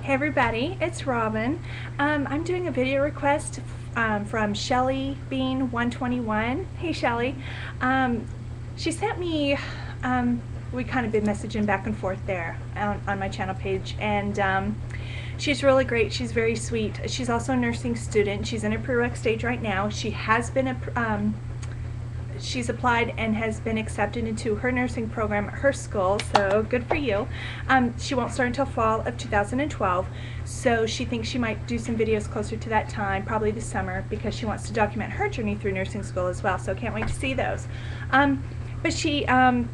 Hey everybody, it's Robin. I'm doing a video request from Shellybean121. Hey Shelly. She sent me, we kind of been messaging back and forth there on my channel page, and she's really great. She's very sweet. She's also a nursing student. She's in a prereq stage right now. She has been she's applied and has been accepted into her nursing program at her school, so good for you. She won't start until fall of 2012, so she thinks she might do some videos closer to that time, probably this summer, because she wants to document her journey through nursing school as well, so can't wait to see those. But she,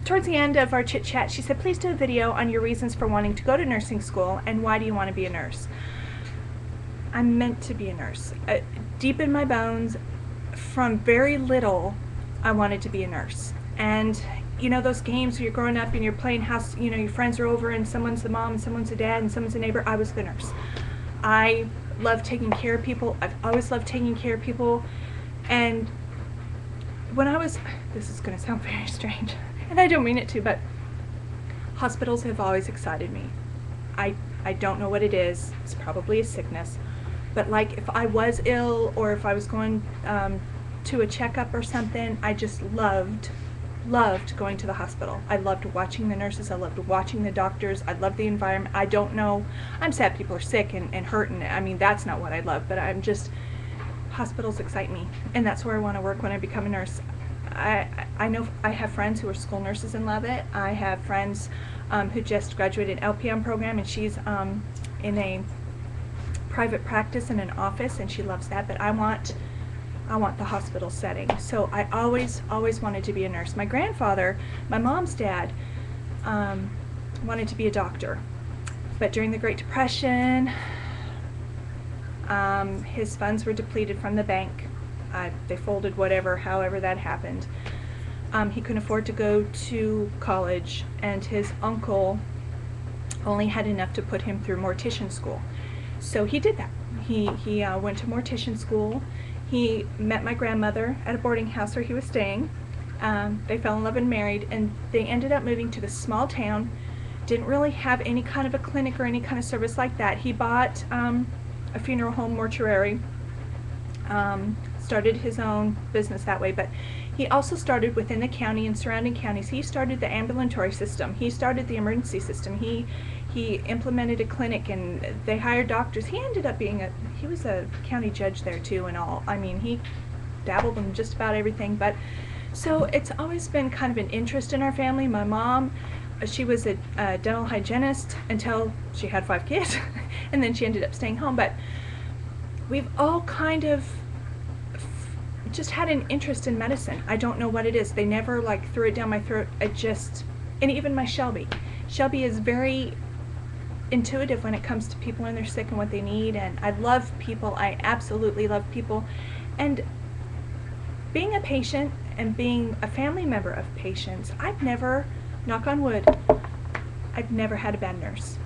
towards the end of our chit chat, she said, please do a video on your reasons for wanting to go to nursing school and why do you want to be a nurse. I'm meant to be a nurse. Deep in my bones, from very little, I wanted to be a nurse. And you know those games where you're growing up and you're playing house, you know, your friends are over and someone's the mom and someone's the dad and someone's the neighbor? I was the nurse. I love taking care of people. I've always loved taking care of people. And when I was, this is going to sound very strange, and I don't mean it to, but hospitals have always excited me. I don't know what it is. It's probably a sickness. But like if I was ill or if I was going to a checkup or something, I just loved going to the hospital. I loved watching the nurses. I loved watching the doctors. I loved the environment. I don't know, I'm sad people are sick and hurting. I mean, that's not what I love, but I'm just, hospitals excite me, and that's where I want to work when I become a nurse. I know I have friends who are school nurses and love it. I have friends who just graduated an LPN program, and she's in a private practice in an office, and she loves that, but I want the hospital setting. So I always wanted to be a nurse. My grandfather, my mom's dad, wanted to be a doctor, but during the Great Depression, his funds were depleted from the bank. They folded, however that happened. He couldn't afford to go to college, and his uncle only had enough to put him through mortician school. So he did that. He went to mortician school. He met my grandmother at a boarding house where he was staying. They fell in love and married, and they ended up moving to this small town. Didn't really have any kind of a clinic or any kind of service like that. He bought a funeral home mortuary, started his own business that way, but he also started within the county and surrounding counties. He started the ambulatory system. He started the emergency system. He implemented a clinic, and they hired doctors. He ended up being he was a county judge there too and all. I mean, he dabbled in just about everything. But so it's always been kind of an interest in our family. My mom, she was a dental hygienist until she had 5 kids and then she ended up staying home. But we've all kind of just had an interest in medicine. I don't know what it is. They never like threw it down my throat. And even my Shelby is very intuitive when it comes to people when they're sick and what they need, and I love people. I absolutely love people, and being a patient and being a family member of patients, I've never, knock on wood, I've never had a bad nurse.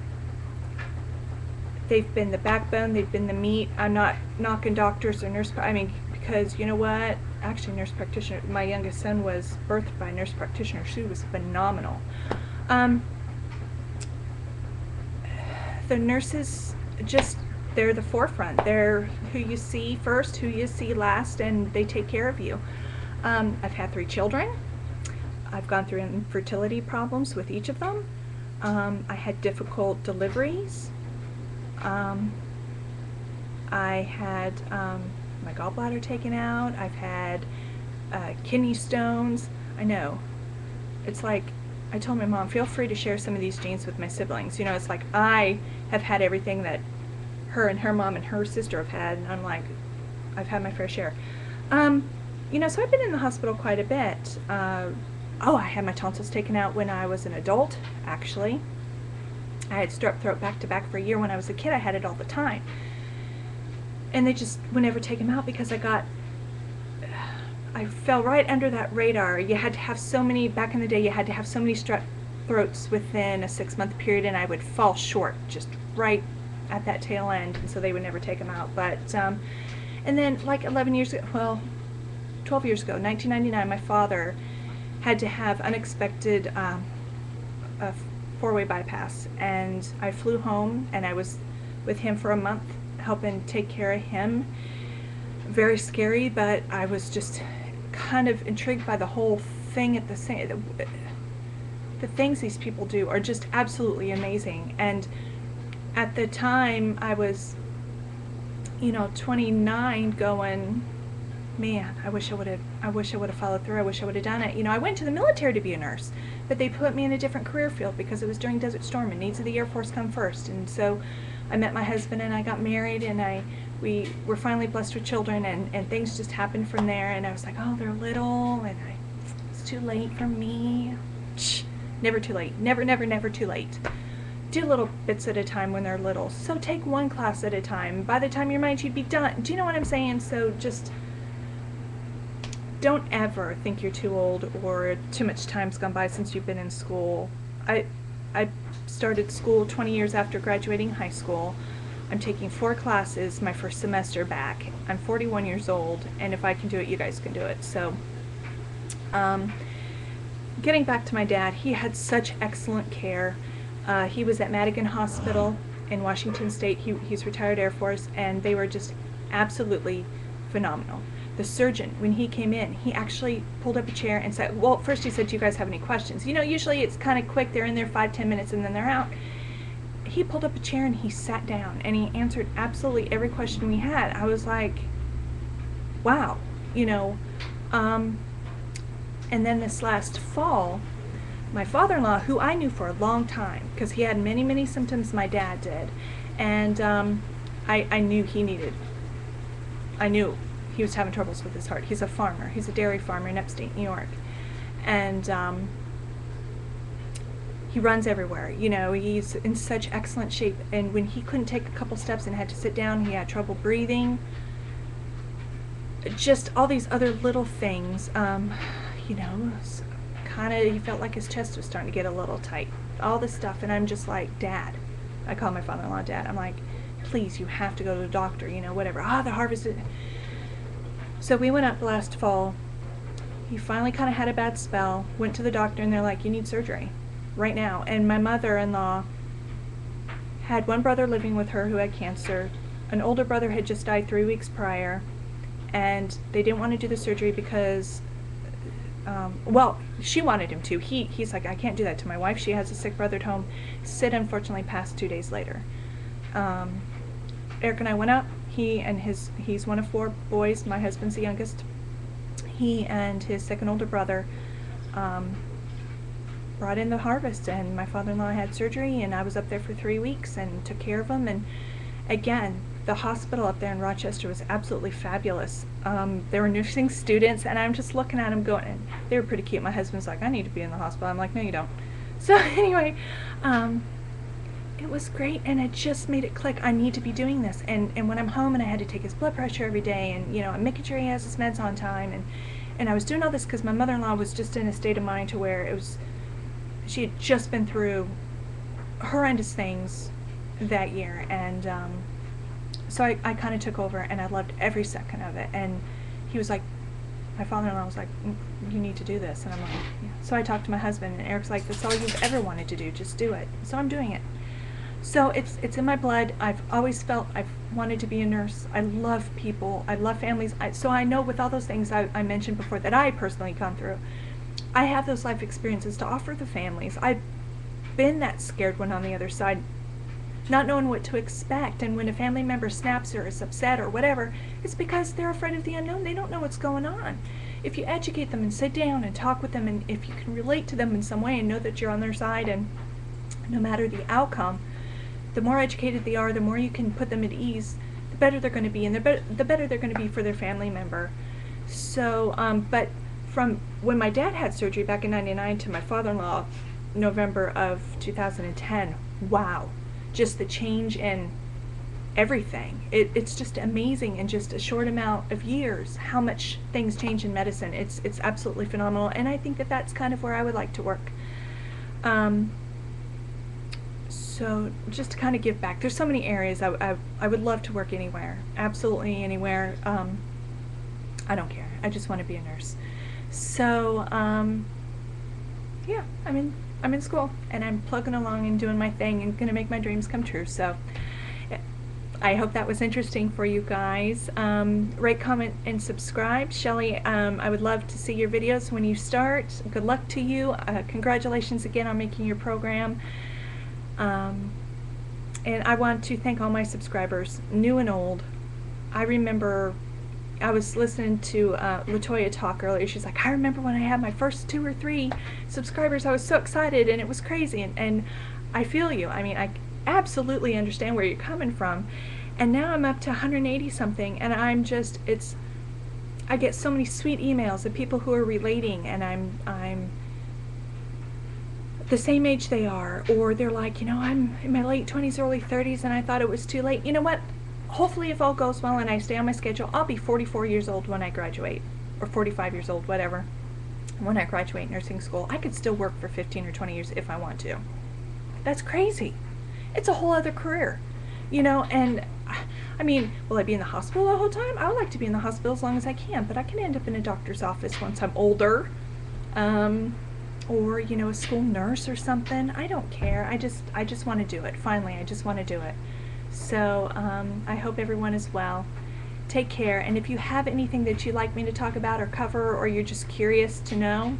They've been the backbone, they've been the meat. I'm not knocking doctors or because you know what, actually nurse practitioner, my youngest son was birthed by a nurse practitioner. She was phenomenal. The nurses, they're the forefront. They're who you see first, who you see last, and they take care of you. I've had 3 children. I've gone through infertility problems with each of them. I had difficult deliveries. I had my gallbladder taken out. I've had kidney stones. I know. It's like, I told my mom, feel free to share some of these genes with my siblings. You know, it's like I have had everything that her and her mom and her sister have had, and I'm like, I've had my fair share. You know, so I've been in the hospital quite a bit. Oh, I had my tonsils taken out when I was an adult, actually. I had strep throat back to back for a year. When I was a kid, I had it all the time. And they just would never take them out because I fell right under that radar. You had to have so many, back in the day, you had to have so many strep throats within a 6-month period, and I would fall short just right at that tail end, and so they would never take them out. But and then like 11 years ago, well, 12 years ago, 1999, my father had to have unexpected a 4-way bypass, and I flew home, and I was with him for a month, helping take care of him. Very scary, but I was just kind of intrigued by the whole thing at the same. The things these people do are just absolutely amazing. And at the time, I was, 29, going, man, I wish I would have followed through. I wish I would have done it. I went to the military to be a nurse, but they put me in a different career field because it was during Desert Storm and needs of the Air Force come first. And so I met my husband and I got married, and we were finally blessed with children, and things just happened from there. And I was like, oh, they're little, and it's too late for me. Shh, never too late. Never, never, never too late. Do little bits at a time when they're little. So take one class at a time. By the time you're married, you'd be done. Do you know what I'm saying? So just don't ever think you're too old or too much time's gone by since you've been in school. I started school 20 years after graduating high school. I'm taking 4 classes my first semester back. I'm 41 years old, and if I can do it, you guys can do it. So getting back to my dad, he had such excellent care. He was at Madigan Hospital in Washington State. He's retired Air Force, and they were just absolutely phenomenal. The surgeon, when he came in, he actually pulled up a chair and said, well, first he said, do you guys have any questions? Usually it's kind of quick. They're in there 5-10 minutes and then they're out. He pulled up a chair and he sat down and he answered absolutely every question we had. I was like, wow, and then this last fall, my father-in-law, who I knew for a long time, because he had many, many symptoms my dad did, and I knew he was having troubles with his heart. He's a farmer. He's a dairy farmer in upstate New York. And he runs everywhere. He's in such excellent shape. And when he couldn't take a couple steps and had to sit down, he had trouble breathing. Just all these other little things, he felt like his chest was starting to get a little tight. All this stuff. And I'm just like, Dad. I call my father-in-law Dad. I'm like, please, you have to go to the doctor, whatever. The harvest is... So we went up last fall. He finally kind of had a bad spell, went to the doctor, and they're like, you need surgery right now. And my mother-in-law had one brother living with her who had cancer. An older brother had just died 3 weeks prior, and they didn't want to do the surgery because, she wanted him to. He's like, I can't do that to my wife. She has a sick brother at home. Sid unfortunately passed 2 days later. Eric and I went up. He's one of 4 boys. My husband's the youngest. He and his second older brother brought in the harvest, and my father-in-law had surgery, and I was up there for 3 weeks and took care of him. And again, the hospital up there in Rochester was absolutely fabulous. There were nursing students, and I'm just looking at them going, and they were pretty cute. My husband's like, I need to be in the hospital. I'm like, no, you don't. So anyway, it was great, and it just made it click. I need to be doing this. And when I'm home and I had to take his blood pressure every day, and I'm making sure he has his meds on time, and I was doing all this because my mother-in-law was just in a state of mind to where she had just been through horrendous things that year, and so I kind of took over, and I loved every second of it. And he was like, my father-in-law was like, you need to do this. And I'm like, yeah. So I talked to my husband, and Eric's like, that's all you've ever wanted to do, just do it. So I'm doing it. So it's in my blood. I've always felt I've wanted to be a nurse. I love people. I love families. So I know with all those things I mentioned before that I personally gone through, I have those life experiences to offer the families. I've been that scared one on the other side, not knowing what to expect. And when a family member snaps or is upset or whatever, it's because they're afraid of the unknown. They don't know what's going on. If you educate them and sit down and talk with them, and if you can relate to them in some way and know that you're on their side, and no matter the outcome, the more educated they are, the more you can put them at ease, the better they're going to be, and the better they're going to be for their family member. So, but from when my dad had surgery back in '99 to my father-in-law, November of 2010, wow, just the change in everything. It's just amazing in just a short amount of years how much things change in medicine. It's absolutely phenomenal, and I think that that's kind of where I would like to work. So just to kind of give back, there's so many areas I would love to work anywhere, absolutely anywhere. I don't care. I just want to be a nurse. So yeah, I'm in school, and I'm plugging along and doing my thing and gonna make my dreams come true. So I hope that was interesting for you guys. Rate, comment, and subscribe. Shelly, I would love to see your videos when you start. Good luck to you. Congratulations again on making your program. And I want to thank all my subscribers, new and old. I remember I was listening to LaToya talk earlier. She's like, I remember when I had my first 2 or 3 subscribers, I was so excited and it was crazy. And I feel you. I mean, I absolutely understand where you're coming from. And now I'm up to 180 something, and I'm just, I get so many sweet emails of people who are relating, and I'm the same age they are, or they're like, you know, I'm in my late 20s, early 30s, and I thought it was too late. You know what? Hopefully, if all goes well and I stay on my schedule, I'll be 44 years old when I graduate, or 45 years old, whatever, when I graduate nursing school. I could still work for 15 or 20 years if I want to. That's crazy. It's a whole other career, you know, and I mean, will I be in the hospital the whole time? I would like to be in the hospital as long as I can, but I can end up in a doctor's office once I'm older, or, you know, a school nurse or something. I don't care. I just want to do it. Finally, I just want to do it. So I hope everyone is well. Take care, and if you have anything that you'd like me to talk about or cover, or you're just curious to know,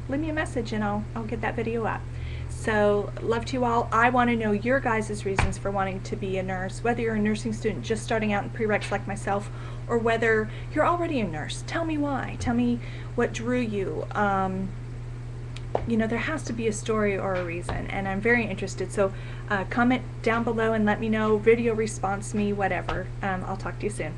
leave me a message and I'll get that video up. So, love to you all. I want to know your guys' reasons for wanting to be a nurse, whether you're a nursing student just starting out in prereqs like myself, or whether you're already a nurse. Tell me why. Tell me what drew you. You know, there has to be a story or a reason, and I'm very interested. So, comment down below and let me know, video response me, whatever. I'll talk to you soon.